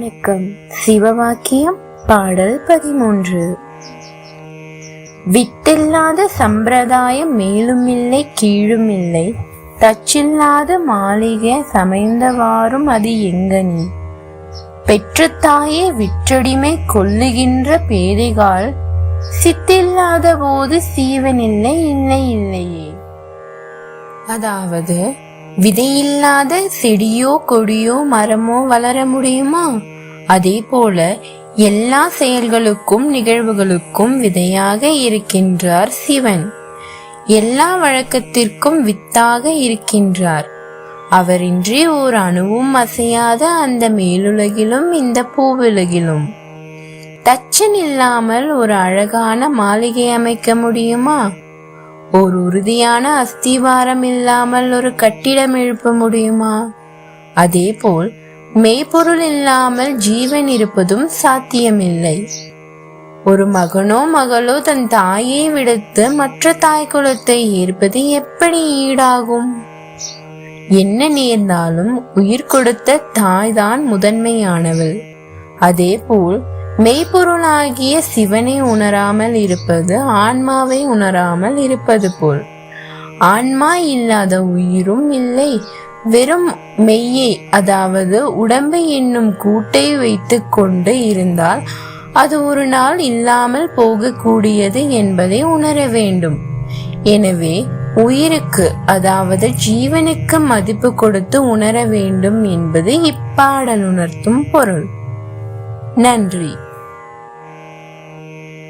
வணக்கம். சிவவாக்கியம் பாடல் 13. வித்தில்லாத சம்பிரதாயம் மேலுமில்லை கீழுமில்லை, தச்சில்லாத மாளிகை சமைந்தவாறும் அது எங்கனி. பெற்ற தாயே விற்றடிமை கொல்லுகின்ற பேதைகால், சித்தில்லாத போது சீவனில்லை இல்லை இல்லையே. அதாவது, விதையில்லாத செடியோ கொடியோ மரமோ வளர முடியுமா? அதே போல எல்லா செயல்களுக்கும் நிகழ்வுகளுக்கும் விதையாக இருக்கின்றார் சிவன். எல்லா வழக்கத்திற்கும் வித்தாக இருக்கின்றார். அவரின்றி ஓர் அணுவும் அசையாத அந்த மேலுலகிலும் இந்த பூவுலகிலும். தச்சன் இல்லாமல் ஒரு அழகான மாளிகை அமைக்க முடியுமா? ஒரு உறுதியான அஸ்திவாரம் இல்லாமல் ஒரு கட்டிடம் எழுப்ப முடியுமா? அதேபோல் மெய்ப்பொருள் இல்லாமல் ஜீவன் இருப்பதும் சாத்தியமில்லை. ஒரு மகனோ மகளோ தன் தாயை விடுத்து மற்ற தாய் குலத்தை ஏற்பது எப்படி ஈடாகும்? என்ன நேர்ந்தாலும் உயிர் கொடுத்த தாய்தான் முதன்மையானவள். அதேபோல் மெய்ப்பொருளாகிய சிவனை உணராமல் இருப்பது ஆன்மாவை உணராமல் இருப்பது போல். ஆன்மா இல்லாத உயிரும் இல்லை. வெறும் மெய்யை, அதாவது உடம்பை என்னும் கூட்டை வைத்து கொண்டு இருந்தால் அது ஒரு நாள் இல்லாமல் போகக்கூடியது என்பதை உணர வேண்டும். எனவே உயிருக்கு, அதாவது ஜீவனுக்கு மதிப்பு கொடுத்து உணர வேண்டும் என்பது இப்பாடல் உணர்த்தும் பொருள். நன்றி.